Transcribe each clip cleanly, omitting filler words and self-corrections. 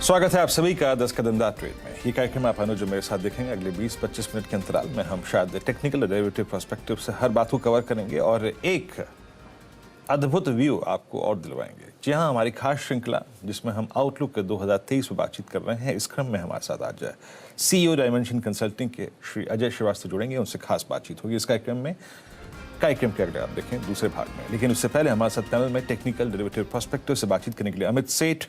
स्वागत है आप सभी का 10 कदमदार ट्रेड में। ये कार्यक्रम आप अनुज मेरे साथ देखेंगे अगले 20-25 मिनट के अंतराल में। हम शायद टेक्निकल और डेरिवेटिव पर्सपेक्टिव से हर बात को कवर करेंगे और एक अद्भुत व्यू आपको और दिलवाएंगे। जी हाँ, हमारी खास श्रृंखला जिसमें हम आउटलुक के 2023 में बातचीत कर रहे हैं, इस क्रम में हमारे साथ आज CEO डायमेंशन कंसल्टिंग के श्री अजय श्रीवास्तव जुड़ेंगे। उनसे खास बातचीत होगी इस कार्यक्रम के अगले आप देखें दूसरे भाग में। लेकिन उससे पहले हमारे साथ पैनल में टेक्निकल डेरिवेटिव पर्सपेक्टिव से बातचीत करने के लिए अमित सेठ,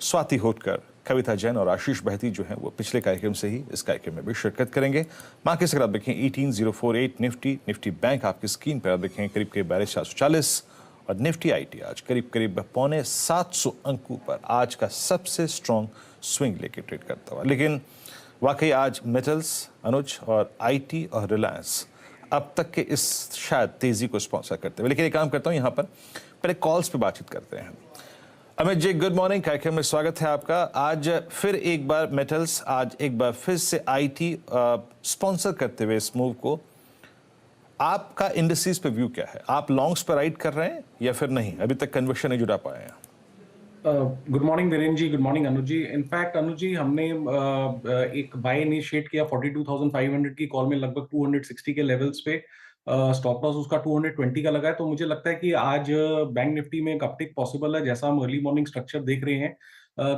स्वाति होटकर, कविता जैन और आशीष बहती जो हैं वो पिछले कार्यक्रम से ही इस कार्यक्रम में भी शिरकत करेंगे। मार्केट्स अगर आप देखें 18048 निफ्टी बैंक आपकी स्क्रीन पर आप देखें करीब 42,440 और निफ्टी आईटी आज करीब पौने 700 अंकों पर आज का सबसे स्ट्रॉन्ग स्विंग लेके ट्रेड करता हुआ। लेकिन वाकई आज मेटल्स, अनुज और आईटी और रिलायंस अब तक के इस शायद तेजी को स्पॉन्सर करते हुए। लेकिन एक काम करता हूँ, यहाँ पर पहले कॉल्स पे बातचीत करते हैं। अमित जी, गुड मॉर्निंग, कार्यक्रम में स्वागत है आपका। आज फिर एक बार मेटल्स, आज एक बार फिर से आईटी स्पॉन्सर करते हुए इस मूव को, आपका इंडस्ट्रीज पे व्यू क्या है? आप लॉन्ग्स पर राइड कर रहे हैं या फिर नहीं? अभी तक कन्वर्शन नहीं जुटा पाए हैं। Good morning Virendra ji, good morning अनुज जी। इनफैक्ट अनुज जी, हमने एक बाय इनिशिएट किया 42,500 की कॉल में, लगभग 260 के लेवल्स पे। स्टॉप लॉस उसका 220 का लगा है। तो मुझे लगता है कि आज बैंक निफ्टी में एक अपटिक पॉसिबल है, जैसा हम अर्ली मॉर्निंग स्ट्रक्चर देख रहे हैं।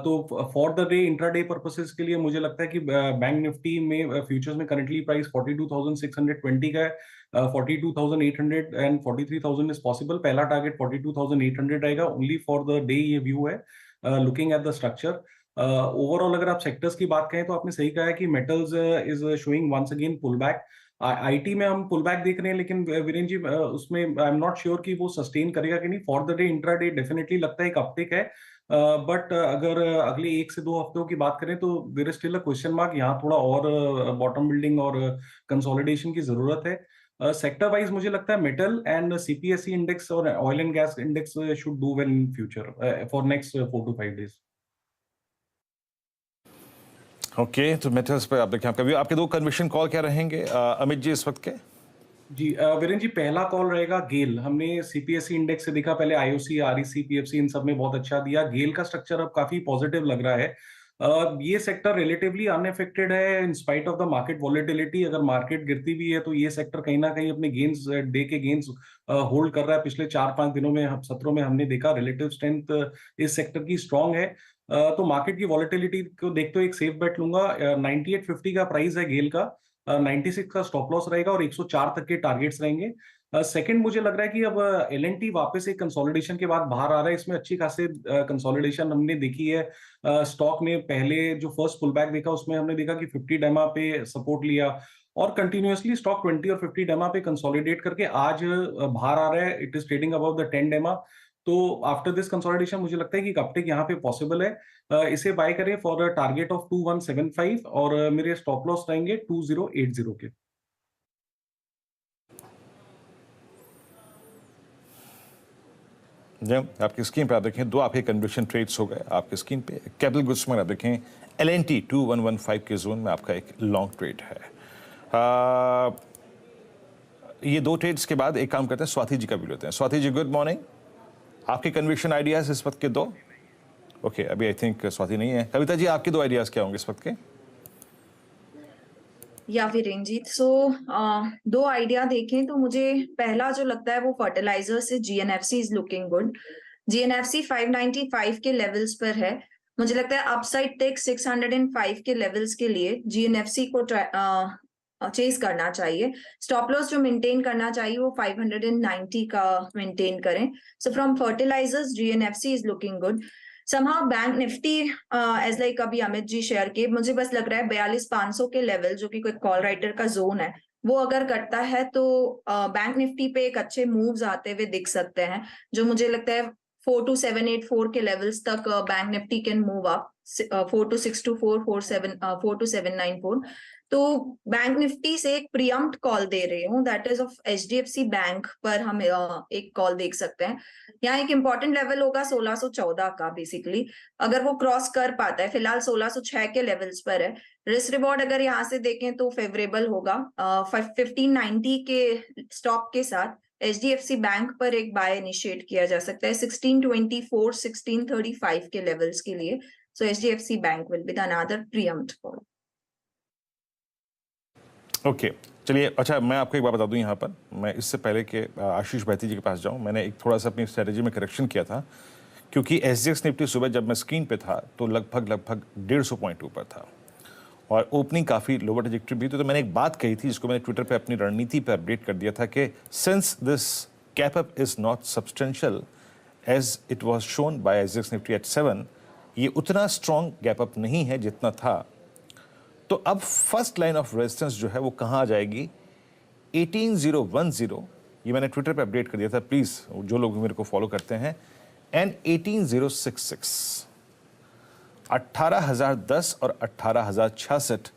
तो for the day, intraday purposes के लिए मुझे लगता है कि बैंक निफ्टी में फ्यूचर्स में करंटली प्राइस 42,620 का है। 42,800 एंड 43,000 इज पॉसिबल। पहला टारगेट 42,800 रहेगा ओनली फॉर द डे, ये व्यू है looking at the structure. Overall अगर आप सेक्टर्स की बात करें तो आपने सही कहा है कि metals is showing once again pull back. IT में हम पुल बैक देख रहे हैं, लेकिन वीरेंद्र जी उसमें आई एम नॉट श्योर कि वो सस्टेन करेगा कि नहीं। For the day, intraday definitely लगता है एक अपटिक है, बट अगर अगले 1 से 2 हफ्तों की बात करें तो there is still a question mark. यहाँ थोड़ा और बॉटम बिल्डिंग और कंसोलिडेशन की जरूरत है। सेक्टर वाइज मुझे लगता है मेटल एंड सीपीएसई इंडेक्स और oil and gas index should do well in future for next 4 to 5 days. Okay, तो मेटल्स पे आप देखें आपका व्यू। आपके दो कन्विक्शन कॉल क्या रहेंगे अमित जी इस वक्त के? जी वीरेंद्र जी, पहला कॉल रहेगा गेल। हमने सीपीएसई इंडेक्स से देखा, पहले आईओसी, आरईसी, पीएफसी इन सब में बहुत अच्छा दिया। गेल का स्ट्रक्चर अब काफी पॉजिटिव लग रहा है। ये सेक्टर रिलेटिवली अनअफेक्टेड है in spite of the market volatility. अगर मार्केट गिरती भी है तो ये सेक्टर कहीं ना कहीं अपने गेन्स, डे के गेन्स होल्ड कर रहा है। पिछले 4-5 दिनों में, सत्रों में हमने देखा रिलेटिव स्ट्रेंथ इस सेक्टर की स्ट्रांग है। तो मार्केट की वॉलेटिलिटी को देखते हुए एक सेफ बेट लूंगा। 9850 का प्राइस है गेल का, 96 का स्टॉप लॉस रहेगा और 104 तक के टारगेट्स रहेंगे। सेकंड, मुझे लग रहा है कि अब एल&टी वापस एक कंसोलिडेशन के बाद बाहर आ रहा है। इसमें अच्छी खासी कंसोलिडेशन हमने देखी है। स्टॉक ने पहले जो फर्स्ट पुल बैक देखा उसमें हमने देखा कि 50 डेमा पे सपोर्ट लिया और कंटिन्यूअसली स्टॉक 20 और 50 डेमा पे कंसोलिडेट करके आज बाहर आ रहा है। It is trading about the 10 डेमा। तो आफ्टर दिस कंसोलिडेशन मुझे लगता है कि अपटिक यहाँ पे पॉसिबल है। इसे बाय करें फॉर टारगेट ऑफ 2175 और मेरे स्टॉप लॉस रहेंगे 2080 के। आपकी स्क्रीन पे आप देखें दो आपके कन्विक्शन ट्रेड्स हो गए आपकी स्क्रीन पे। कैपिटल गुड्स में आप देखें एल&टी 2115 के जोन में आपका एक लॉन्ग ट्रेड है। ये दो ट्रेड्स के बाद एक काम करते हैं, स्वाति जी का भी लेते हैं। Swati ji, good morning. आपके कन्विक्शन आइडियाज इस वक्त के दो? ओके, अभी आई थिंक स्वाति नहीं है। कविता जी, आपके दो आइडियाज क्या होंगे इस वक्त के? या फिर रंजीत, दो आइडिया देखें तो मुझे पहला जो लगता है वो फर्टिलाइजर से GNFC is looking good. GNFC 595 के लेवल्स पर है। मुझे लगता है अपसाइड टेक 605 के लेवल्स के लिए जीएनएफसी को चेस करना चाहिए। स्टॉप लॉस जो मेंटेन करना चाहिए वो 590 का मेंटेन करें। So from fertilisers GNFC is looking good. Somehow bank Nifty as like अभी अमित जी शेयर किए, मुझे बस लग रहा है 42,500 के लेवल जो कि कोई कॉल राइटर का जोन है, वो अगर कटता है तो बैंक निफ्टी पे एक अच्छे मूव्स आते हुए दिख सकते हैं। जो मुझे लगता है 42784 के लेवल्स तक bank Nifty can move up, 42624, 42794। तो बैंक निफ्टी से एक प्रीएम्प्ट कॉल दे रही हूँ, that is of HDFC bank पर हम एक कॉल देख सकते हैं। यहाँ एक इंपॉर्टेंट लेवल होगा 1614 का बेसिकली, अगर वो क्रॉस कर पाता है। फिलहाल 1606 के लेवल्स पर है। रिस्क रिवॉर्ड अगर यहाँ से देखें तो फेवरेबल होगा। 1590 के स्टॉप के साथ एचडीएफसी बैंक पर एक बाय इनिशिएट किया जा सकता है 1624, 1635 के लेवल्स के लिए। So HDFC Bank will be the another preempt call. Okay चलिए, अच्छा मैं आपको एक बात बता दूं यहाँ पर, मैं इससे पहले कि आशीष बहती जी के पास जाऊं, मैंने एक थोड़ा सा अपनी स्ट्रेटजी में करेक्शन किया था, क्योंकि SGX निफ्टी सुबह जब मैं स्क्रीन पे था तो लगभग 150 पॉइंट ऊपर था और ओपनिंग काफ़ी लोअर ट्रैजेक्टरी भी थी। तो मैंने एक बात कही थी जिसको मैंने ट्विटर पे अपनी रणनीति पे अपडेट कर दिया था कि since this cap up is not substantial as it was shown by SGX Nifty at 7, ये उतना स्ट्रॉन्ग गैप अप नहीं है जितना था। तो अब फर्स्ट लाइन ऑफ रेजिस्टेंस जो है वो कहाँ आ जाएगी? 18010, ये मैंने ट्विटर पे अपडेट कर दिया था, प्लीज़ जो लोग मेरे को फॉलो करते हैं, एंड 18066, 18,010 और 18,066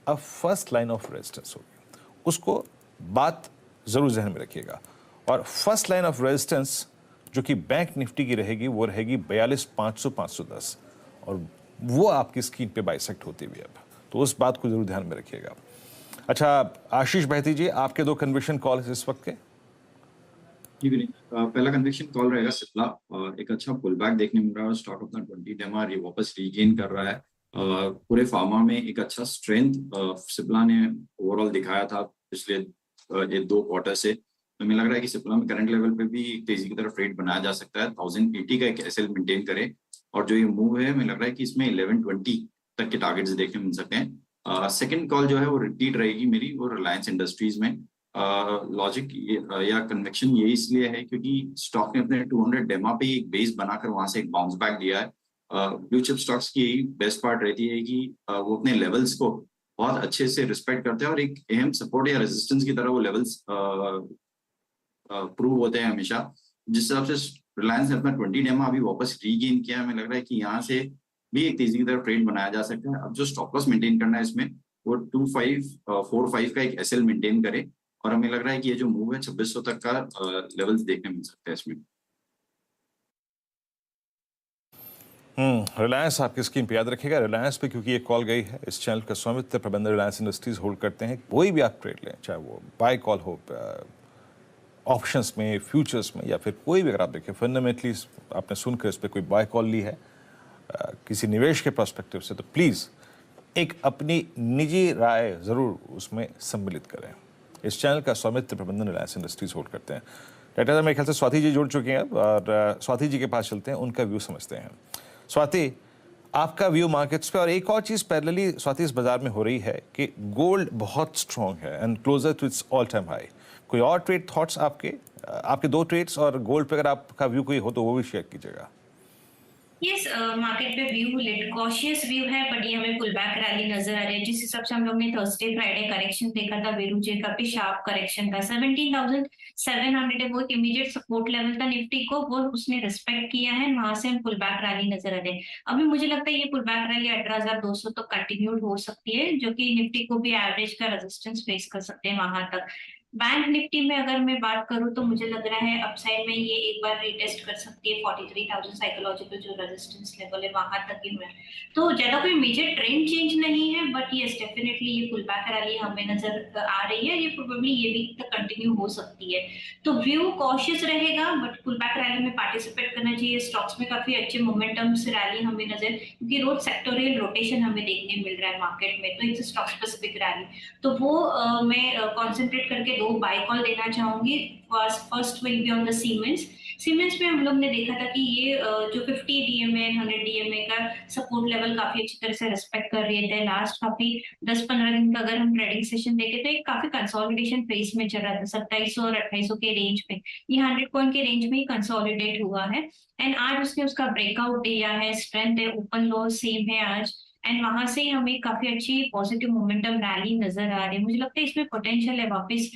अब फर्स्ट लाइन ऑफ रेजिस्टेंस होगी। उसको बात ज़रूर जहन में रखिएगा। और फर्स्ट लाइन ऑफ रेजिस्टेंस जो कि बैंक निफ्टी की रहेगी वो रहेगी 42,500 510, और वो आपकी स्क्रीन पे बाइसेक्ट होती हुई अब, तो उस बात को जरूर ध्यान में रखिएगा। अच्छा आशीष बहती जी, आपके दो कन्विक्शन कॉल इस वक्त के? जी विनीत, पहला कन्विक्शन कॉल रहेगा सिप्ला। एक अच्छा पुल बैक देखने मिल रहा है, स्टॉक अपना 20 डेमा वापस रीगेन कर रहा है। पूरे फार्मा में एक अच्छा स्ट्रेंथ सिप्ला ने ओवरऑल दिखाया था पिछले ये 2 क्वार्टर से। तो हमें लग रहा है कि सिप्ला में करंट लेवल पे भी तेजी की तरफ रेट बनाया जा सकता है। 1080 का एक एसएल मेंटेन करे, और जो ये मूव है हमें लग रहा है कि इसमें 1120 तक के टारगेट्स देखने मिल सकते हैं। सेकंड कॉल जो है वो रिपीट रहेगी मेरी, वो रिलायंस इंडस्ट्रीज में। लॉजिक या कन्वेक्शन ये इसलिए है क्योंकि स्टॉक ने अपने 200 डेमा पे एक बेस बनाकर वहां से एक बाउंस बैक दिया है। ब्लू चिप स्टॉक्स की बेस्ट पार्ट रहती है कि वो अपने लेवल्स को बहुत अच्छे से रिस्पेक्ट करते हैं और एक अहम सपोर्ट या रेजिस्टेंस की तरह वो लेवल्स प्रूव होते हैं हमेशा। जिस हिसाब से रिलायंस ने अपना 20 डेमा अभी वापस रीगेन किया, हमें लग रहा है कि यहाँ से भी एक तेजी की तरफ ट्रेड बनाया जा सकता है। अब जो स्टॉप लॉस मेंटेन करना है इसमें वो 2545 का एक एसएल मेंटेन करे, और हमें लग रहा है कि ये जो मूव है 2600 तक का लेवल्स देखने मिल सकते हैं इसमें। रिलायंस आपकी स्क्रीन पे याद रखिएगा। रिलायंस पे क्योंकि ये कॉल गई है, इस चैनल का स्वामित्व प्रबंधन रिलायंस इंडस्ट्रीज होल्ड करते हैं। कोई भी आप ट्रेड लें, चाहे वो बाय कॉल हो ऑप्शंस में, फ्यूचर्स में, या फिर कोई भी, अगर आप देखें फंडामेंटली आपने सुनकर इस पर कोई बाय कॉल ली है किसी निवेश के पर्सपेक्टिव से, तो प्लीज़ एक अपनी निजी राय ज़रूर उसमें सम्मिलित करें। इस चैनल का स्वामित्व प्रबंधन रिलायंस इंडस्ट्रीज होल्ड करते हैं। डायरेक्टर साहब मेरे ख्याल से स्वाति जी जुड़ चुके हैं अब, और स्वाति जी के पास चलते हैं, उनका व्यू समझते हैं। स्वाति, आपका व्यू मार्केट्स पे। और एक और चीज़ पैरेलली स्वाति इस बाजार में हो रही है कि गोल्ड बहुत स्ट्रॉन्ग है and closer to its all time high. कोई और ट्रेड थॉट्स आपके 2 ट्रेड्स और गोल्ड पे अगर आपका व्यू कोई हो तो वो भी शेयर कीजिएगा। यस, मार्केट पे व्यू कॉशियस व्यू है, बट ये हमें पुल बैक रैली नजर आ रही है। जिस हिसाब से हम लोग ने थर्सडे फ्राइडे करेक्शन देखा था, वेरू जी काफी शार्प करेक्शन था। 17,700 है वो एक इमीडिएट सपोर्ट लेवल था निफ्टी को, वो उसने रिस्पेक्ट किया है, वहां से हम पुल बैक रैली नजर आ रहे हैं। अभी मुझे लगता है ये पुल बैक रैली 18,200 तो कंटिन्यूड हो सकती है, जो कि निफ्टी को भी एवरेज का रेजिस्टेंस फेस कर सकते हैं वहां तक। बैंक निफ्टी में अगर मैं बात करूं तो मुझे लग रहा है अपसाइड में ये एक बार रीटेस्ट कर सकती है 43,000 साइकोलॉजिकल जो रेजिस्टेंस लेवल है वहां तक ही में। तो ज्यादा कोई मेजर ट्रेंड चेंज नहीं है, बट यस डेफिनेटली ये पुल बैक रैली हमें नजर आ रही है। ये प्रोबेबली ये वीक तक कंटिन्यू हो सकती है, तो व्यू कॉशियस रहेगा, बट पुल बैक रैली में पार्टिसिपेट करना चाहिए। स्टॉक्स में काफी अच्छे मोमेंटम से रैली हमें नजर, क्योंकि रोज सेक्टोरियल रोटेशन हमें देखने मिल रहा है मार्केट में, तो इट्स स्टॉक स्पेसिफिक रैली, तो वो मैं कॉन्सेंट्रेट करके 2 बाय कॉल देना चाहूंगी। First will be on the siemens में हम लोग ने देखा था कि ये जो 50 डीएमए 100 डीएमए का सपोर्ट लेवल काफी अच्छी तरह से रिस्पेक्ट कर रहे थे। लास्ट काफी 10-15 दिन का अगर हम ट्रेडिंग सेशन देखें तो एक काफी कंसोलिडेशन फेज में चल रहा था 2700 और 2800 के रेंज में। ये 100 पॉइंट के रेंज में ही कंसोलिडेट हुआ है, एंड आज उसने उसका ब्रेकआउट दिया है, स्ट्रेंथ है, ओपन लो सेम है आज, एंड वहां से हमें काफी अच्छी पॉजिटिव मोमेंटम रैली नजर आ रही है। मुझे लगता है इसमें पोटेंशियल है वापस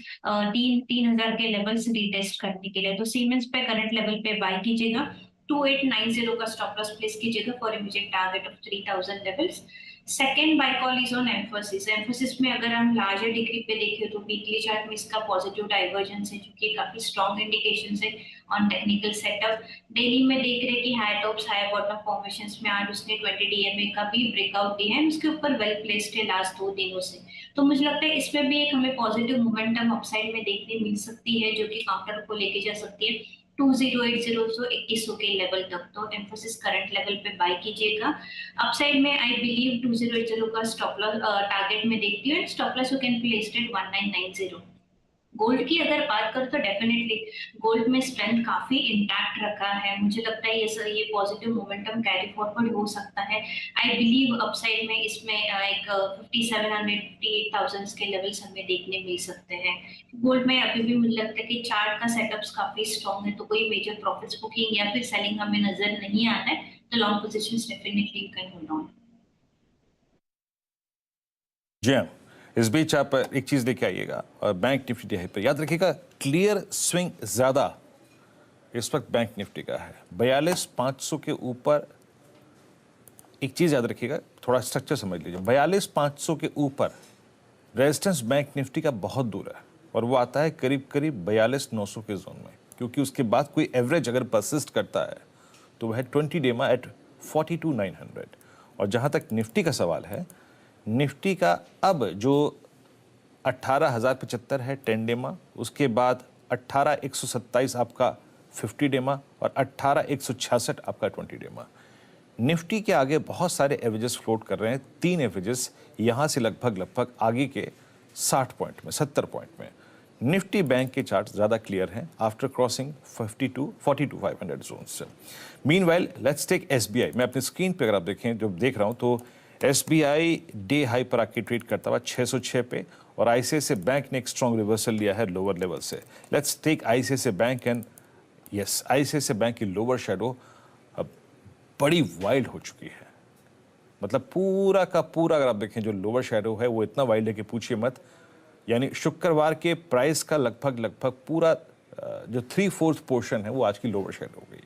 3,000 के लेवल्स रीटेस्ट करने के लिए, तो सीमेंस पे करंट लेवल पे बाय कीजिएगा। 2890 का स्टॉप लॉस प्लेस कीजिएगा for immediate target of 3,000 levels. Second by call is on emphasis में अगर हम लार्जर डिग्री पे देखें तो वीकली चार्ट में इसका पॉजिटिव डाइवर्जेंस है, जो कि काफी स्ट्रॉन्ग इंडिकेशन है ऑन टेक्निकल सेटअप। डेली में देख रहे कि high tops high bottom formations में आज उसने 20 डीएमए का भी ब्रेकआउट दिया है, उसके ऊपर वेल प्लेस्ड है लास्ट 2 दिनों से। तो मुझे लगता है इसमें भी एक हमें पॉजिटिव मोमेंटम अपसाइड में देखने मिल सकती है, जो कि काउंटर को लेके जा सकती है। 2080 सो 2100 के लेवल तक, तो एम्फोसिस करंट लेवल पे बाय कीजिएगा। अपसाइड में आई बिलीव 2080 का स्टॉप लॉस टारगेट में देखती हूँ, stop loss you can place it 1990। Gold की अगर बात करूं तो डेफिनेटली गोल्ड में स्ट्रेंथ काफी इंटैक्ट रखा है, मुझे लगता है ये पॉजिटिव मोमेंटम कैरी फॉरवर्ड हो सकता है। आई बिलीव अपसाइड में इसमें एक 5700 58,000 के लेवल्स हमें देखने मिल सकते हैं। गोल्ड में अभी भी मुझे लगता है कि चार्ट का सेटअप्स काफी स्ट्रॉन्ग है, तो कोई मेजर प्रॉफिट्स बुकिंग या फिर सेलिंग हमें नजर नहीं आ रहा है, तो long positions definitely you can hold on. जी हाँ, इस बीच आप एक चीज लेके आइएगा और बैंक निफ्टी हाई पर याद रखिएगा, क्लियर स्विंग ज्यादा इस वक्त बैंक निफ्टी का है 42,500 के ऊपर। एक चीज याद रखिएगा, थोड़ा स्ट्रक्चर समझ लीजिए, 42,500 के ऊपर रेजिस्टेंस बैंक निफ्टी का बहुत दूर है और वो आता है करीब करीब 42,900 के जोन में, क्योंकि उसके बाद कोई एवरेज अगर परसिस्ट करता है तो वह है 20 डेमा एट 42,900। और जहां तक निफ्टी का सवाल है, निफ्टी का अब जो 18,075 है 10 डेमा, उसके बाद 18,127 आपका 50 डेमा और 18,166 आपका 20 डेमा। निफ्टी के आगे बहुत सारे एवरेजेस फ्लोट कर रहे हैं, 3 एवरेजेस यहाँ से लगभग आगे के 60 पॉइंट में, 70 पॉइंट में। निफ्टी बैंक के चार्ट ज़्यादा क्लियर हैं आफ्टर क्रॉसिंग 42,500 जोन से। Meanwhile let's take SBI. मैं अपनी स्क्रीन पे अगर आप देखें, जो देख रहा हूँ, तो एसबीआई डे हाई पर आके ट्रेड करता हुआ 606 पे, और आईसीआईसीआई बैंक ने एक स्ट्रॉन्ग रिवर्सल लिया है लोअर लेवल से। Let's take ICICI bank and yes, ICICI bank की लोअर शेडो अब बड़ी वाइल्ड हो चुकी है। मतलब पूरा का पूरा अगर आप देखें जो लोअर शेडो है वो इतना वाइल्ड है कि पूछिए मत। यानी शुक्रवार के प्राइस का लगभग पूरा जो 3/4 पोर्शन है वो आज की लोअर शेडो हो गई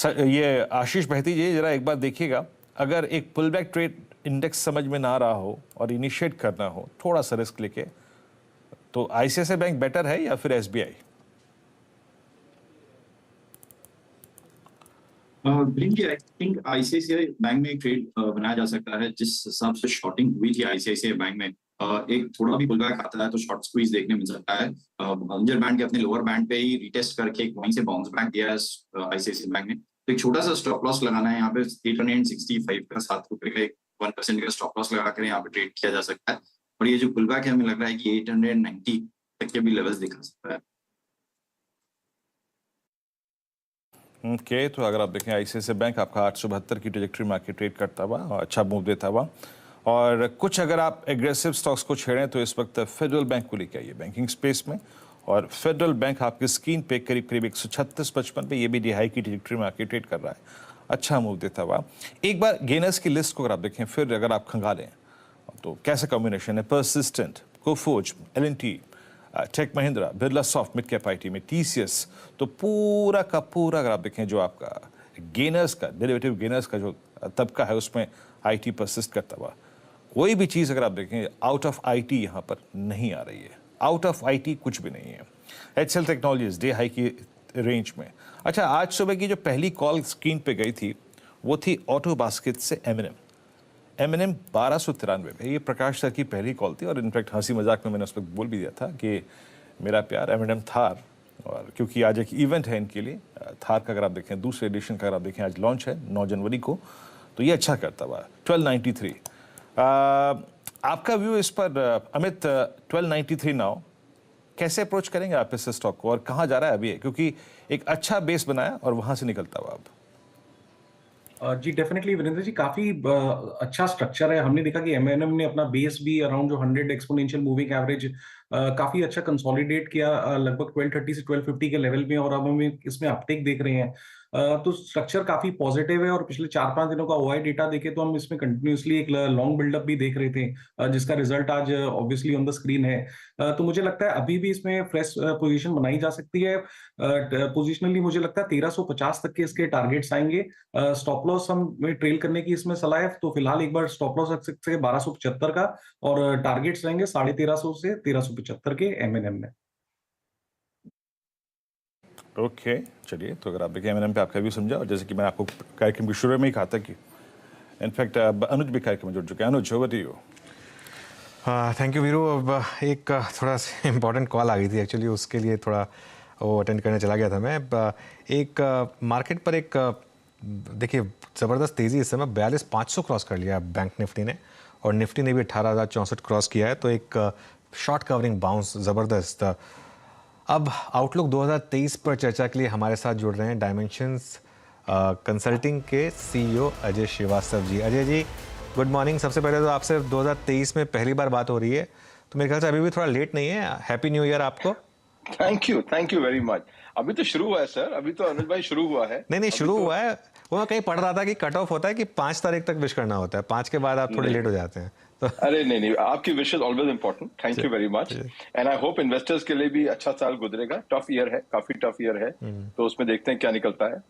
है। ये आशीष बहती जी जरा एक बार देखिएगा, अगर एक पुल बैक ट्रेड इंडेक्स समझ में ना आ रहा हो और इनिशिएट करना हो थोड़ा सा रिस्क लेके, तो आईसीआईसीआई बैंक बेटर है या फिर SBI? I think ICICI bank में एक ट्रेड बनाया जा सकता है। जिस हिसाब से शॉर्टिंग हुई थी आईसीआईसीआई बैंक में, एक थोड़ा भी पुलबैक आता है तो शॉर्ट स्क्वीज देखने मिल सकता है। बॉलिंजर बैंड के अपने लोअर बैंड पे ही रिटेस्ट करके वहीं से बाउंस बैक दिया है आईसीआईसीआई बैंक ने। तो एक छोटा सा स्टॉप लॉस लगाना है यहाँ पे 865 का, 7 रुपए का 1% का स्टॉप लॉस लगा कर यहाँ पे ट्रेड किया जा सकता है। और ये जो पुलबैक है हमें लग रहा है कि 890 तक के भी लेवल्स दिखा सकता है। ओके, तो अगर आप देखें आईसीआईसीआई बैंक आपका 872 की ट्रेजेक्टरी में आके ट्रेड करता हुआ और अच्छा मूव देता हुआ। और कुछ अगर आप एग्रेसिव स्टॉक्स को छेड़ें तो इस वक्त फेडरल बैंक को लेके आइए बैंकिंग स्पेस में। और फेडरल बैंक आपकी स्क्रीन पे करीब 136-55 पे, ये भी डी हाई की ट्रेजेक्टरी में आके ट्रेड कर रहा है, अच्छा मूव देता हुआ। एक बार गेनर्स की लिस्ट को अगर आप देखें, फिर अगर आप खंगालें तो कैसे कॉम्बिनेशन है, Persistent, Coforge, L&T, Tech Mahindra, Birlasoft, mid cap IT में टीसीएस, तो पूरा का पूरा अगर आप देखें जो आपका गेनर्स का डेरिवेटिव गेनर्स का जो तबका है उसमें आईटी परसिस्ट करता हुआ। कोई भी चीज़ अगर आप देखें आउट ऑफ आईटी यहाँ पर नहीं आ रही है, आउट ऑफ आईटी कुछ भी नहीं है। एचएल टेक्नोलॉजीज डे हाई की रेंज में। अच्छा, आज सुबह की जो पहली कॉल स्क्रीन पे गई थी वो थी ऑटो बास्केट से एमएनएम 1293 पे। ये प्रकाश सर की पहली कॉल थी और इनफैक्ट हंसी मजाक में मैंने उस वक्त बोल भी दिया था कि मेरा प्यार एमएनएम थार, और क्योंकि आज एक इवेंट है इनके लिए, थार का अगर आप देखें दूसरे एडिशन का अगर आप देखें आज लॉन्च है 9 जनवरी को, तो ये अच्छा करता हुआ 1293। आपका व्यू इस पर अमित, 1293 नाउ कैसे अप्रोच करेंगे आप इस स्टॉक को और कहाँ जा रहा है अभी? क्योंकि एक अच्छा बेस बनाया और वहां से निकलता हुआ अब। जी डेफिनेटली वीरेंद्र जी, काफी अच्छा स्ट्रक्चर है। हमने देखा कि एमएनएम ने अपना बेस भी अराउंड जो 100 एक्सपोनेंशियल मूविंग एवरेज काफी अच्छा कंसोलिडेट किया लगभग 1230 से 1250 के लेवल में, और अब हम इसमें अपटेक देख रहे हैं। तो स्ट्रक्चर काफी पॉजिटिव है और पिछले 4-5 दिनों का ओआई डेटा देखे तो हम इसमें कंटिन्यूसली एक लॉन्ग बिल्डअप भी देख रहे थे, जिसका रिजल्ट आज ऑब्वियसली ऑन द स्क्रीन है। तो मुझे लगता है अभी भी इसमें फ्रेश पोजीशन बनाई जा सकती है। पोजिशनली मुझे लगता है 1350 तक के इसके टारगेट्स आएंगे। स्टॉप लॉस हम ट्रेल करने की इसमें सलाह है, तो फिलहाल एक बार स्टॉप लॉस रख सकते हैं 1275 का, और टारगेट्स रहेंगे 1350 से 1375 के एमएनएम में। ओके, चलिए, तो अगर आप देखें एमएनएम पे आपका व्यू समझा, और जैसे कि मैं आपको कार्यक्रम की शुरू में ही कहा था कि इनफैक्ट अनुज भी कार्यक्रम में जुड़ चुके हैं। Anuj, over to you. Thank you Veeru. अब एक थोड़ा सा इम्पॉर्टेंट कॉल आ गई थी एक्चुअली, उसके लिए थोड़ा वो अटेंड करने चला गया था मैं। एक मार्केट पर एक देखिए ज़बरदस्त तेज़ी इस समय 42,500 क्रॉस कर लिया बैंक निफ्टी ने, और निफ्टी ने भी 18,064 क्रॉस किया है, तो एक शॉर्ट कवरिंग बाउंस ज़बरदस्त। अब आउटलुक 2023 पर चर्चा के लिए हमारे साथ जुड़ रहे हैं डायमेंशंस कंसल्टिंग के CEO Ajay Srivastava ji. Ajay ji good morning. सबसे पहले तो आपसे 2023 में पहली बार बात हो रही है, तो मेरे ख्याल से अभी भी थोड़ा लेट नहीं है। हैप्पी न्यू ईयर आपको। Thank you very much. अभी तो शुरू हुआ है सर, अभी तो अनुज भाई शुरू हुआ है। नहीं शुरू हुआ है, वो मैं कहीं पढ़ रहा था कि कट ऑफ होता है कि 5 तारीख तक विश करना होता है, 5 के बाद आप थोड़े लेट हो जाते हैं तो अरे नहीं, आपकी wishes always important. Thank you very much, and I hope investors के लिए भी अच्छा साल गुजरेगा। टफ ईयर है, काफी टफ ईयर है, तो उसमें देखते हैं क्या निकलता है।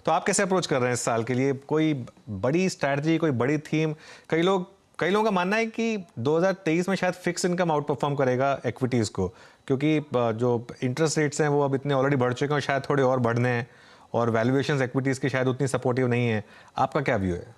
तो आप कैसे अप्रोच कर रहे हैं इस साल के लिए? कोई बड़ी स्ट्रैटेजी, कोई बड़ी थीम? कई लोगों का मानना है कि 2023 में शायद फिक्स इनकम आउट परफॉर्म करेगा इक्विटीज़ को, क्योंकि जो इंटरेस्ट रेट्स हैं वो अब इतने ऑलरेडी बढ़ चुके हैं और शायद थोड़े और बढ़ने हैं, और वैल्यूएशंस इक्विटीज़ की शायद उतनी सपोर्टिव नहीं है। आपका क्या व्यू है?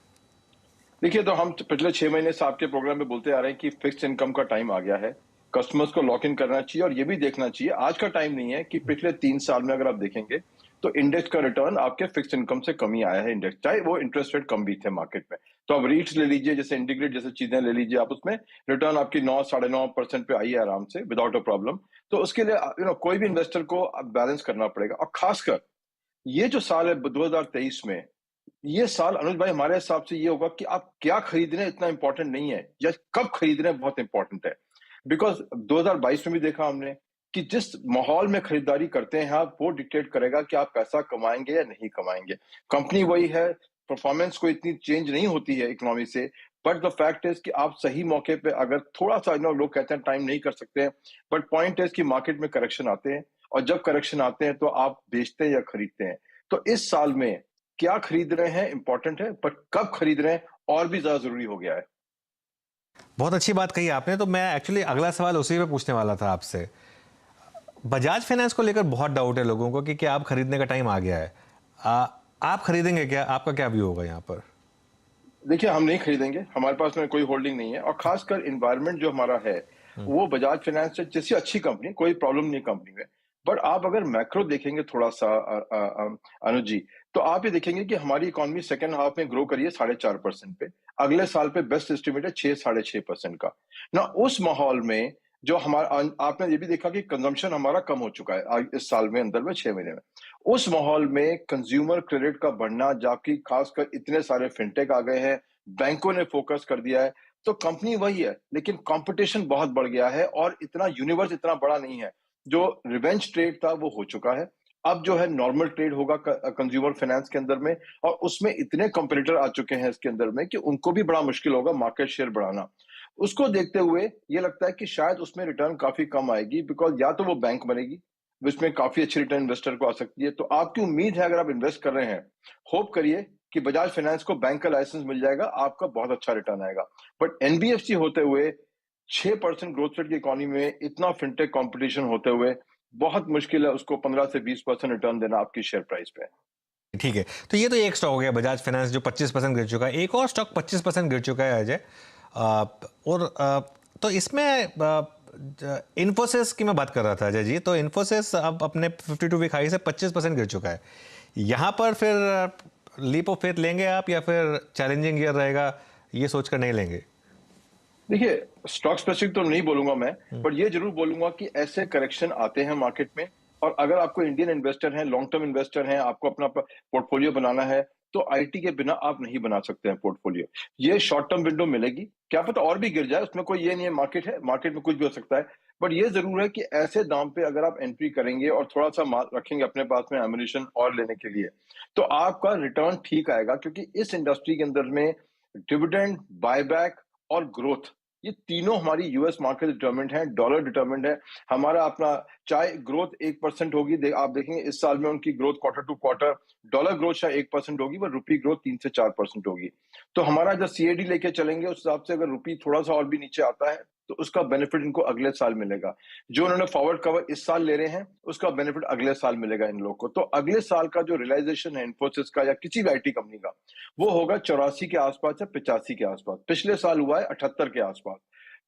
देखिए, तो हम पिछले 6 महीने से आपके प्रोग्राम में बोलते आ रहे हैं कि फिक्स्ड इनकम का टाइम आ गया है, कस्टमर्स को लॉक इन करना चाहिए, और ये भी देखना चाहिए आज का टाइम नहीं है कि पिछले 3 साल में अगर आप देखेंगे तो इंडेक्स का रिटर्न आपके फिक्स्ड इनकम से कम ही आया है इंडेक्स, चाहे वो इंटरेस्ट रेट कम भी थे मार्केट में। तो आप रीट्स ले लीजिए, जैसे इंटीग्रेट जैसे चीजें ले लीजिए, आप उसमें रिटर्न आपकी 9-9.5% पे आई है आराम से विदाउट अ प्रॉब्लम। तो उसके लिए कोई भी इन्वेस्टर को बैलेंस करना पड़ेगा, और खासकर ये जो साल है 2023 में, ये साल अनुज भाई हमारे हिसाब से ये होगा कि आप क्या खरीद रहे हैं इतना इंपॉर्टेंट नहीं है, या कब खरीद रहे हैं बहुत इंपॉर्टेंट है। बिकॉज 2022 में भी देखा हमने कि जिस माहौल में खरीदारी करते हैं आप, वो डिक्टेट करेगा कि आप पैसा कमाएंगे या नहीं कमाएंगे। कंपनी वही है, परफॉर्मेंस कोई इतनी चेंज नहीं होती है इकोनॉमी से, बट द फैक्ट इज कि आप सही मौके पे अगर थोड़ा सा लोग कहते हैं टाइम नहीं कर सकते हैं, बट पॉइंट इज कि मार्केट में करेक्शन आते हैं, और जब करेक्शन आते हैं तो आप बेचते हैं या खरीदते हैं। तो इस साल में क्या खरीद रहे हैं इंपॉर्टेंट है, बट कब खरीद रहे हैं और भी ज्यादा जरूरी हो गया है। बहुत अच्छी बात कही आपने। तो मैं एक्चुअली अगला सवाल उसी पे पूछने वाला था आपसे। बजाज फाइनेंस को लेकर बहुत डाउट है लोगों को कि क्या आप खरीदने का टाइम आ गया है। आप खरीदेंगे क्या? आपका क्या व्यू होगा यहाँ पर? देखिए, हम नहीं खरीदेंगे, हमारे पास में कोई होल्डिंग नहीं है, और खासकर इन्वायरमेंट जो हमारा है वो बजाज फाइनेंस से जैसी अच्छी कंपनी, कोई प्रॉब्लम नहीं कंपनी में, बट आप अगर मैक्रो देखेंगे थोड़ा सा अनुज जी, तो आप ये देखेंगे कि हमारी इकोनॉमी सेकंड हाफ में ग्रो करी है 4.5% पे, अगले साल पे बेस्ट एस्टिमेट है 6-6.5% का ना। उस माहौल में जो हमारा, आपने ये भी देखा कि कंजम्पशन हमारा कम हो चुका है इस साल में, अंदर में 6 महीने में। उस माहौल में कंज्यूमर क्रेडिट का बढ़ना, जबकि खासकर इतने सारे फिनटेक आ गए हैं, बैंकों ने फोकस कर दिया है, तो कंपनी वही है, लेकिन कंपटीशन बहुत बढ़ गया है, और इतना यूनिवर्स इतना बड़ा नहीं है। जो रिवेंज ट्रेड था वो हो चुका है, अब जो है नॉर्मल ट्रेड होगा कंज्यूमर फाइनेंस के अंदर में, और उसमें इतने कंपटीटर आ चुके हैं इसके अंदर में कि उनको भी बड़ा मुश्किल होगा मार्केट शेयर बढ़ाना। उसको देखते हुए ये लगता है कि शायद उसमें रिटर्न काफी कम आएगी, बिकॉज या तो वो बैंक बनेगी जिसमें काफी अच्छी रिटर्न इन्वेस्टर को आ सकती है। तो आपकी उम्मीद है, अगर आप इन्वेस्ट कर रहे हैं, होप करिए कि बजाज फाइनेंस को बैंक का लाइसेंस मिल जाएगा, आपका बहुत अच्छा रिटर्न आएगा। बट एनबीएफसी होते हुए 6% ग्रोथ रेट की इकोनॉमी में इतना फिनटेक कंपटीशन होते हुए बहुत मुश्किल है उसको 15 से 20% रिटर्न देना आपकी शेयर प्राइस पे। ठीक है, तो ये तो एक स्टॉक हो गया बजाज फाइनेंस जो 25% गिर चुका है। एक और स्टॉक 25% गिर चुका है अजय, तो इसमें इन्फोसिस की मैं बात कर रहा था अजय जी। तो इन्फोसिस अब अपने 52 वीक हाई से 25% गिर चुका है। यहाँ पर फिर लीप ऑफ फेथ लेंगे आप, या फिर चैलेंजिंग ईयर रहेगा ये सोचकर नहीं लेंगे? देखिए, स्टॉक स्पेसिफिक तो नहीं बोलूंगा मैं, पर ये जरूर बोलूंगा कि ऐसे करेक्शन आते हैं मार्केट में, और अगर आपको इंडियन इन्वेस्टर हैं, लॉन्ग टर्म इन्वेस्टर हैं, आपको अपना पोर्टफोलियो बनाना है, तो आईटी के बिना आप नहीं बना सकते हैं पोर्टफोलियो। ये शॉर्ट टर्म विंडो मिलेगी, क्या पता और भी गिर जाए, उसमें कोई ये नहीं है, मार्केट है, मार्केट में कुछ भी हो सकता है। बट ये जरूर है कि ऐसे दाम पे अगर आप एंट्री करेंगे और थोड़ा सा माल रखेंगे अपने पास में एमिनिशन और लेने के लिए, तो आपका रिटर्न ठीक आएगा, क्योंकि इस इंडस्ट्री के अंदर में डिविडेंड, बायबैक और ग्रोथ, ये तीनों हमारी यूएस मार्केट डिटरमिनेंट है, डॉलर डिटरमिनेंट है। हमारा अपना चाहे ग्रोथ 1% होगी, आप देखेंगे इस साल में उनकी growth quarter to quarter, dollar growth शायद 1% होगी, पर रुपी ग्रोथ 3 से 4% होगी। तो हमारा जो सीएडी लेके चलेंगे उस हिसाब से अगर रुपी थोड़ा सा और भी नीचे आता है, तो उसका बेनिफिट इनको अगले साल मिलेगा। जो उन्होंने फॉरवर्ड कवर इस साल ले रहे हैं, उसका बेनिफिट अगले साल मिलेगा इन लोगों को। तो अगले साल का जो रियलाइजेशन है इन्फोसिस का या किसी भी आईटी कंपनी का, वो होगा 84 के आसपास या 85 के आसपास। पिछले साल हुआ है 78 के आसपास।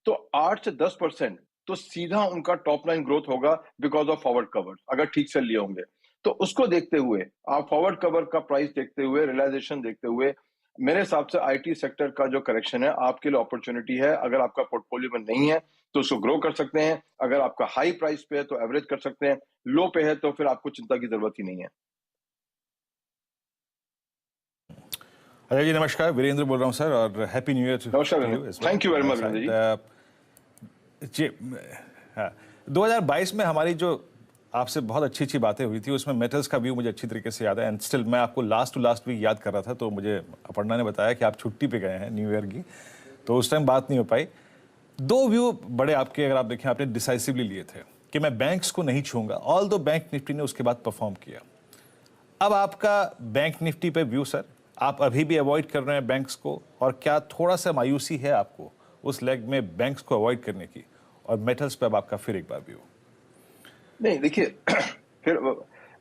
तो 8 से 10% तो सीधा उनका टॉप लाइन ग्रोथ होगा बिकॉज ऑफ फॉरवर्ड कवर, अगर ठीक से लिए होंगे तो उसको देखते हुए आप फॉरवर्ड कवर का प्राइस देखते हुए, रियलाइजेशन देखते हुए, मेरे हिसाब से आईटी सेक्टर का जो करेक्शन है आपके लिए अपॉर्चुनिटी है। अगर आपका पोर्टफोलियो में नहीं है तो उसको ग्रो कर सकते हैं, अगर आपका हाई प्राइस पे है तो एवरेज कर सकते हैं, लो पे है तो फिर आपको चिंता की जरूरत ही नहीं है। अजय जी नमस्कार, वीरेंद्र बोल रहा हूँ सर, और हैप्पी न्यू ईयर। नमस्कार, thank you very much Virendra ji. जी हाँ, 2022 में हमारी जो आपसे बहुत अच्छी अच्छी बातें हुई थी उसमें मेटल्स का व्यू मुझे अच्छी तरीके से याद है, एंड स्टिल मैं आपको लास्ट टू लास्ट वीक याद कर रहा था, तो मुझे अपर्णा ने बताया कि आप छुट्टी पे गए हैं न्यू ईयर की, तो उस टाइम बात नहीं हो पाई। दो व्यू बड़े आपके, अगर आप देखें, आपने डिसाइसिवली लिए थे कि मैं बैंक्स को नहीं छूंगा, ऑल दो बैंक निफ्टी ने उसके बाद परफॉर्म किया। अब आपका बैंक निफ्टी पे व्यू सर, आप अभी भी अवॉइड कर रहे हैं बैंक्स को, और क्या थोड़ा सा मायूसी है आपको उस लेग में बैंक्स को अवॉइड करने की, और मेटल्स पे अब आपका फिर एक बार व्यू? नहीं देखिए फिर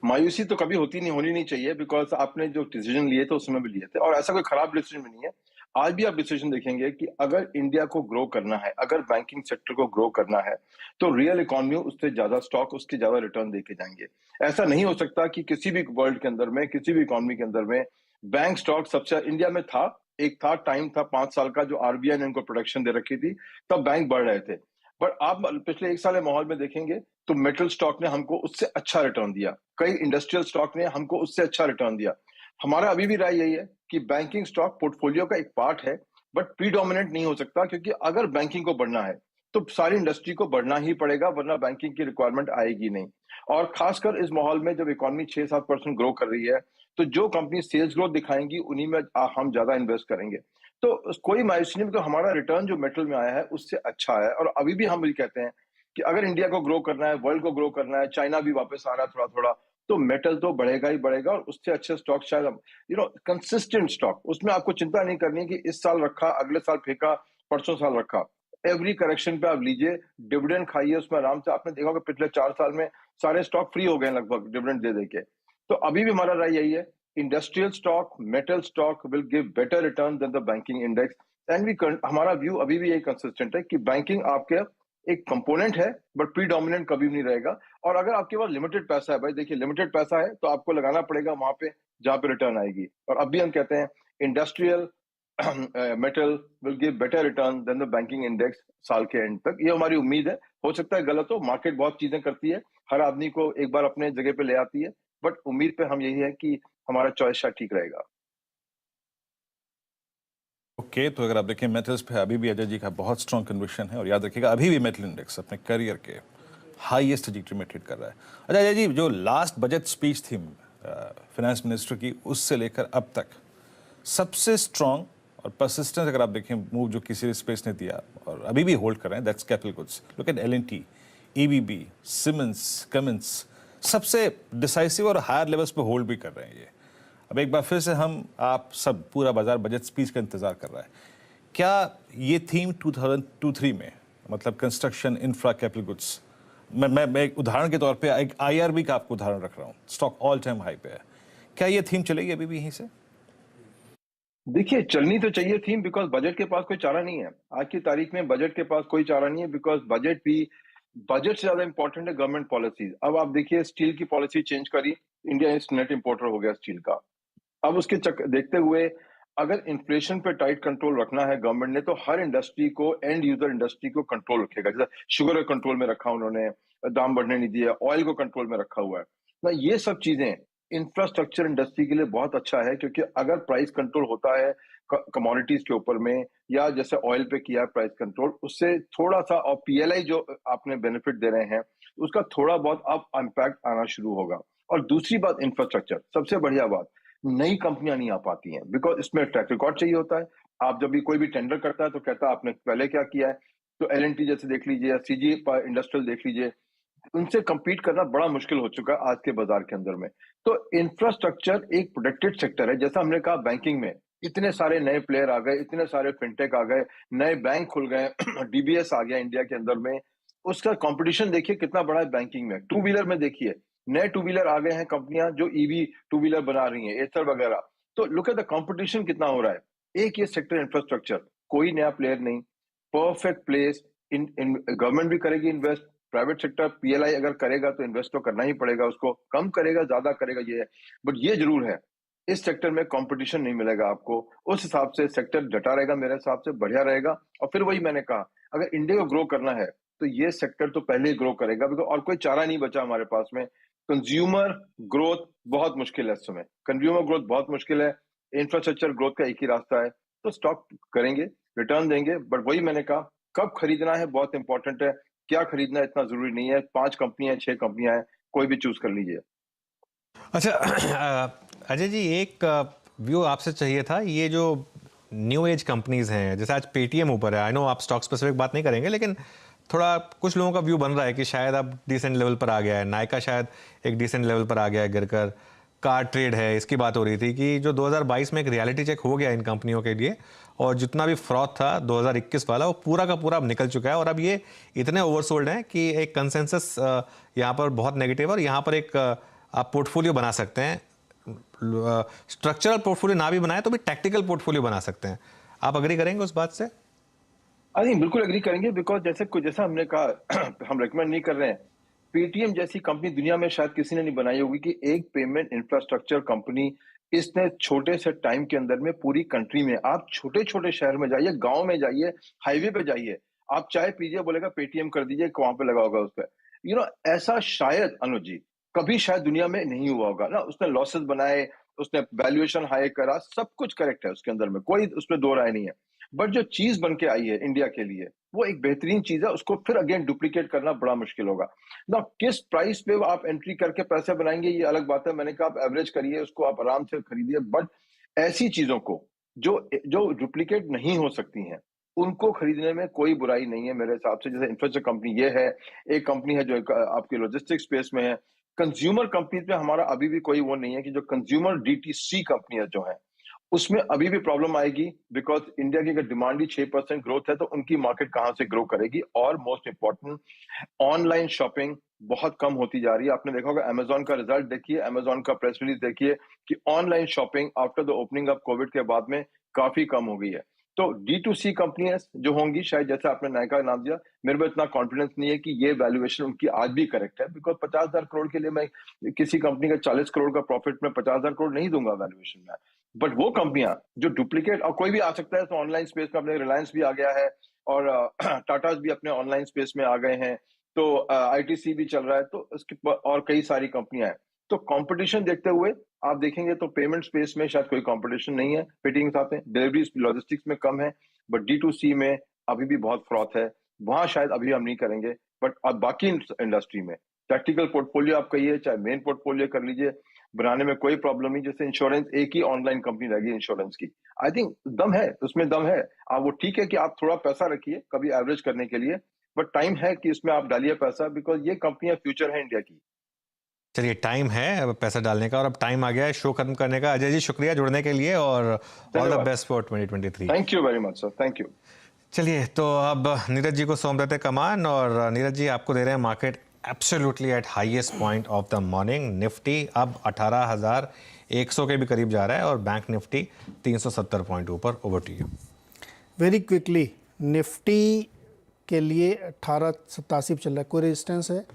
मायूसी तो कभी होनी नहीं चाहिए, बिकॉज आपने जो डिसीजन लिए थे उस समय भी लिए थे, और ऐसा कोई खराब डिसीजन भी नहीं है। आज भी आप डिसीजन देखेंगे कि अगर इंडिया को ग्रो करना है, अगर बैंकिंग सेक्टर को ग्रो करना है, तो रियल इकोनॉमी उससे ज्यादा स्टॉक, उसके ज्यादा रिटर्न देके जाएंगे। ऐसा नहीं हो सकता कि किसी भी वर्ल्ड के अंदर में, किसी भी इकोनॉमी के अंदर में बैंक स्टॉक सबसे, इंडिया में था, एक था टाइम था 5 साल का जो आरबीआई ने इनको प्रोटेक्शन दे रखी थी, तब बैंक बढ़ रहे थे। बट आप पिछले 1 साल के माहौल में देखेंगे तो मेटल स्टॉक ने हमको उससे अच्छा रिटर्न दिया, कई इंडस्ट्रियल स्टॉक ने हमको उससे अच्छा रिटर्न दिया। हमारा अभी भी राय यही है कि बैंकिंग स्टॉक पोर्टफोलियो का एक पार्ट है, बट प्रीडोमिनेंट नहीं हो सकता, क्योंकि अगर बैंकिंग को बढ़ना है तो सारी इंडस्ट्री को बढ़ना ही पड़ेगा, वरना बैंकिंग की रिक्वायरमेंट आएगी नहीं। और खासकर इस माहौल में जब इकोनॉमी 6-7% ग्रो कर रही है, तो जो कंपनी सेल्स ग्रोथ दिखाएंगी उन्हीं में हम ज्यादा इन्वेस्ट करेंगे। तो कोई मायूसी नहीं, because हमारा रिटर्न जो मेटल में आया है उससे अच्छा है। और अभी भी हम ये कहते हैं कि अगर इंडिया को ग्रो करना है, वर्ल्ड को ग्रो करना है, चाइना भी वापस आ रहा है थोड़ा थोड़ा, तो मेटल तो बढ़ेगा ही बढ़ेगा, और उससे अच्छे स्टॉक शायद, कंसिस्टेंट स्टॉक, उसमें आपको चिंता नहीं करनी है कि इस साल रखा, अगले साल फेंका, परसों साल रखा। एवरी करेक्शन पे आप लीजिए, डिविडेंड खाइए उसमें आराम से। आपने देखा कि पिछले 4 साल में सारे स्टॉक फ्री हो गए लगभग डिविडेंड दे दे के। तो अभी भी हमारा राय यही है, industrial stock, metal stock will give better return than the banking index. And we, हमारा व्यू अभी भी यही कंसिस्टेंट है कि बैंकिंग आपके एक कंपोनेंट है, बट प्रीडोमिनेंट कभी भी नहीं रहेगा। और अगर आपके पास लिमिटेड पैसा है, भाई देखिए लिमिटेड पैसा है तो आपको लगाना पड़ेगा वहां पे जहां पे रिटर्न आएगी। और अब भी हम कहते हैं industrial metal will give better return than the banking index साल के एंड तक। ये हमारी उम्मीद है, हो सकता है गलत हो, मार्केट बहुत चीजें करती है, हर आदमी को एक बार अपने जगह पे ले आती है, बट उम्मीद पे हम यही है कि हमारा चॉइस शायद ठीक रहेगा। ओके, तो अगर आप देखें मेटल्स पे अभी भी अजय जी का बहुत स्ट्रॉन्ग कन्विक्शन है, और याद रखिएगा अभी भी मेटल इंडेक्स अपने करियर के हाईएस्ट ट्रैजेक्टरी में ट्रेड कर रहा है। अच्छा अजय जी, जो लास्ट बजट स्पीच थी फाइनेंस मिनिस्टर की, उससे लेकर अब तक सबसे स्ट्रॉन्ग और परसिस्टेंट अगर आप देखें मूव जो किसी स्पेस ने दिया और अभी भी होल्ड कर रहे हैं, that's capital goods. Look at L&T, EBB, Siemens, Cummins, सबसे डिसाइसिव और हायर लेवल्स पे होल्ड भी कर रहे हैं ये। अब एक बार फिर से हम, आप सब, पूरा बाजार बजट स्पीच का इंतजार कर रहा है। क्या ये थीम 2023 में, मतलब कंस्ट्रक्शन, इंफ्रा, कैपिटल गुड्स, मैं एक उदाहरण के तौर पे एक IRB का आपको उदाहरण रख रहा हूँ, स्टॉक ऑल टाइम हाई पे है, क्या ये थीम चलेगी अभी भी यहीं से? देखिए चलनी तो चाहिए थीम, बिकॉज बजट के पास कोई चारा नहीं है। आज की तारीख में बजट के पास कोई चारा नहीं है, बिकॉज बजट से ज्यादा इंपॉर्टेंट है गवर्नमेंट पॉलिसीज। अब आप देखिए स्टील की पॉलिसी चेंज करी, इंडिया इस नेट इंपोर्टर हो गया स्टील का। अब उसके देखते हुए अगर इन्फ्लेशन पे टाइट कंट्रोल रखना है गवर्नमेंट ने, तो हर इंडस्ट्री को, एंड यूजर इंडस्ट्री को कंट्रोल रखेगा। जैसे शुगर को कंट्रोल में रखा उन्होंने, दाम बढ़ने नहीं दिया, ऑयल को कंट्रोल में रखा हुआ है ना। ये सब चीजें इंफ्रास्ट्रक्चर इंडस्ट्री के लिए बहुत अच्छा है, क्योंकि अगर प्राइस कंट्रोल होता है कमोडिटीज के ऊपर में, या जैसे ऑयल पे किया प्राइस कंट्रोल, उससे थोड़ा सा, और PLI जो आपने बेनिफिट दे रहे हैं उसका थोड़ा बहुत अब इम्पैक्ट आना शुरू होगा। और दूसरी बात इंफ्रास्ट्रक्चर, सबसे बढ़िया बात, नई कंपनियां नहीं आ पाती हैं, बिकॉज इसमें ट्रैक रिकॉर्ड चाहिए होता है। आप जब भी कोई भी टेंडर करता है तो कहता है आपने पहले क्या किया है। तो L&T जैसे देख लीजिए, या CG इंडस्ट्रियल देख लीजिए, उनसे compete करना बड़ा मुश्किल हो चुका है आज के बाजार के अंदर में। तो इंफ्रास्ट्रक्चर एक प्रोटेक्टेड सेक्टर है। जैसा हमने कहा बैंकिंग में इतने सारे नए प्लेयर आ गए, इतने सारे फिनटेक आ गए, नए बैंक खुल गए, DBS आ गया इंडिया के अंदर में, उसका कंपटीशन देखिए कितना बड़ा है बैंकिंग में। टू व्हीलर में देखिए नए टू व्हीलर आ गए हैं, कंपनियां जो EV टू व्हीलर बना रही हैं, एथर वगैरह। तो लुक एट द कंपटीशन कितना हो रहा है। एक ये सेक्टर इंफ्रास्ट्रक्चर, कोई नया प्लेयर नहीं, परफेक्ट प्लेस, गवर्नमेंट भी करेगी इन्वेस्ट, प्राइवेट सेक्टर पीएलआई अगर करेगा तो इन्वेस्ट तो करना ही पड़ेगा उसको, कम करेगा ज्यादा करेगा ये है, बट ये जरूर है इस सेक्टर में कंपटीशन नहीं मिलेगा आपको, उस हिसाब से सेक्टर डटा रहेगा, मेरे हिसाब से बढ़िया रहेगा। और फिर वही मैंने कहा, अगर इंडिया को ग्रो करना है तो ये सेक्टर तो पहले ही ग्रो करेगा, बिकॉज और कोई चारा नहीं बचा हमारे पास में। कंज्यूमर ग्रोथ बहुत मुश्किल है इस समय, कंज्यूमर ग्रोथ बहुत मुश्किल है, इंफ्रास्ट्रक्चर ग्रोथ का एक ही रास्ता है, तो स्टॉक करेंगे, रिटर्न देंगे, बट वही मैंने कहा कब खरीदना है बहुत इंपॉर्टेंट है, क्या खरीदना है इतना जरूरी नहीं है, 5 कंपनियां 6 कंपनियां हैं, कोई भी चूज कर लीजिए। अच्छा अजय जी, एक व्यू आपसे चाहिए था, ये जो न्यू एज कंपनीज हैं, जैसे आज पेटीएम ऊपर है, आई नो आप स्टॉक स्पेसिफिक बात नहीं करेंगे, लेकिन थोड़ा कुछ लोगों का व्यू बन रहा है कि शायद अब डिसेंट लेवल पर आ गया है, नायका शायद एक डिसेंट लेवल पर आ गया है गिरकर, कार ट्रेड है, इसकी बात हो रही थी कि जो 2022 में एक रियलिटी चेक हो गया इन कंपनियों के लिए, और जितना भी फ्रॉड था 2021 वाला वो पूरा का पूरा अब निकल चुका है, और अब ये इतने ओवरसोल्ड हैं कि एक कंसेंसस यहाँ पर बहुत नेगेटिव है, और यहाँ पर एक आप पोर्टफोलियो बना सकते हैं, स्ट्रक्चरल पोर्टफोलियो ना भी बनाए तो भी टैक्टिकल पोर्टफोलियो बना सकते हैं। आप अग्री करेंगे उस बात से? नहीं, बिल्कुल एग्री करेंगे, बिकॉज जैसा हमने कहा हम रेकमेंड नहीं कर रहे हैं, पेटीएम जैसी कंपनी दुनिया में शायद किसी ने नहीं बनाई होगी कि एक पेमेंट इंफ्रास्ट्रक्चर कंपनी, इसने छोटे से टाइम के अंदर में पूरी कंट्री में, आप छोटे छोटे शहर में जाइए, गांव में जाइए, हाईवे पे जाइए, आप चाय पीजिए, बोलेगा पेटीएम कर दीजिए, वहां पे लगा होगा उस पर। ऐसा शायद अनुज जी कभी शायद दुनिया में नहीं हुआ होगा ना, उसने लॉसेस बनाए, उसने वैल्यूएशन हाई करा, सब कुछ करेक्ट है उसके अंदर में, कोई उसमें दो राय नहीं है, बट जो चीज बन के आई है इंडिया के लिए वो एक बेहतरीन चीज है, उसको फिर अगेन डुप्लीकेट करना बड़ा मुश्किल होगा ना। किस प्राइस पे आप एंट्री करके पैसे बनाएंगे ये अलग बात है, मैंने कहा आप एवरेज करिए उसको, आप आराम से खरीदिए, बट ऐसी चीजों को जो डुप्लीकेट नहीं हो सकती हैं उनको खरीदने में कोई बुराई नहीं है मेरे हिसाब से। जैसे इंफ्रास्ट्रक्चर कंपनी ये है, एक कंपनी है जो आपके लॉजिस्टिक स्पेस में है, कंज्यूमर कंपनीज में हमारा अभी भी कोई वो नहीं है कि जो कंज्यूमर डीटीसी कंपनियां जो हैं उसमें अभी भी प्रॉब्लम आएगी, बिकॉज इंडिया की अगर डिमांड ही 6% ग्रोथ है तो उनकी मार्केट कहां से ग्रो करेगी। और मोस्ट इंपॉर्टेंट, ऑनलाइन शॉपिंग बहुत कम होती जा रही है। आपने देखा होगा अमेजोन का रिजल्ट देखिए, अमेजोन का प्रेस रिलीज देखिए कि online shopping after the opening of Covid के बाद में काफी कम हो गई है। तो D2C कंपनियां जो होंगी, शायद जैसे आपने नायका नाम दिया, मेरे को इतना कॉन्फिडेंस नहीं है कि ये वैल्यूएशन उनकी आज भी करेक्ट है, बिकॉज 50,000 करोड़ के लिए मैं किसी कंपनी का 40 करोड़ का प्रॉफिट में 50,000 करोड़ नहीं दूंगा वैल्यूएशन में। बट वो कंपनियां जो डुप्लीकेट, और कोई भी आ सकता है, तो ऑनलाइन स्पेस में अपने रिलायंस भी आ गया है और टाटा भी अपने ऑनलाइन स्पेस में आ गए हैं, तो ITC भी चल रहा है, तो उसके और कई सारी कंपनियां हैं। तो कंपटीशन देखते हुए आप देखेंगे तो पेमेंट स्पेस में शायद कोई कंपटीशन नहीं है पेटीएम के साथ में, डिलीवरी लॉजिस्टिक्स में कम है, बट D2C में अभी भी बहुत फ्रॉथ है, वहां शायद अभी हम नहीं करेंगे। बट अब बाकी इंडस्ट्री में टैक्टिकल पोर्टफोलियो आप कहिए, चाहे मेन पोर्टफोलियो कर लीजिए, बनाने में कोई प्रॉब्लम नहीं। जैसे इंश्योरेंस, एक ही ऑनलाइन कंपनी रहेगी इंश्योरेंस की, आई थिंक दम है उसमें, दम है। आप वो ठीक है कि आप थोड़ा पैसा रखिए कभी एवरेज करने के लिए, बट टाइम है कि इसमें आप डालिए पैसा, बिकॉज ये कंपनियां फ्यूचर है इंडिया की। चलिए, टाइम है अब पैसा डालने का, और अब टाइम आ गया है शो खत्म करने का। अजय जी, शुक्रिया जुड़ने के लिए, और all the best for 2023। Thank you very much sir, thank you. चलिए, तो अब नीरज जी को सौंप देते कमान, और नीरज जी आपको दे रहे हैं market absolutely at highest point of the morning. Nifty अब 18,100 के भी करीब जा रहा है, और बैंक निफ्टी 370 पॉइंट ऊपर। Over to you. Very quickly, Nifty के लिए 1887 चल रहा है, कोई रेजिस्टेंस है?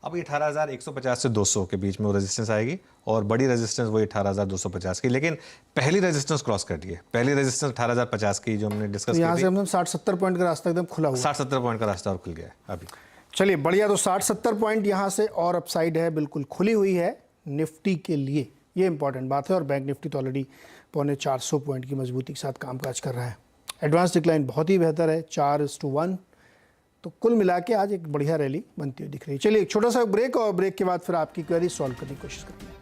अभी 18,150 से 200 के बीच में वो रेजिस्टेंस आएगी, और बड़ी रेजिस्टेंस वही 18,250 की, लेकिन पहली रेजिस्टेंस क्रॉस कर दी है। पहली रेजिस्टेंस 18,050 की जो हमने डिस्कस की थी, यहाँ से हम 60-70 पॉइंट का रास्ता एकदम खुला हुआ, 60-70 पॉइंट का रास्ता और खुल गया है अभी। चलिए बढ़िया, तो 60-70 पॉइंट यहाँ से और अपसाइड है, बिल्कुल खुली हुई है निफ्टी के लिए, ये इंपॉर्टेंट बात है। और बैंक निफ्टी तो ऑलरेडी 450 पॉइंट की मजबूती के साथ कामकाज कर रहा है। एडवांस डिक्लाइन बहुत ही बेहतर है, 4:1। तो कुल मिला के आज एक बढ़िया रैली बनती हुई दिख रही है। चलिए एक छोटा सा ब्रेक, और ब्रेक के बाद फिर आपकी क्वेरी सॉल्व करने की कोशिश करते हैं।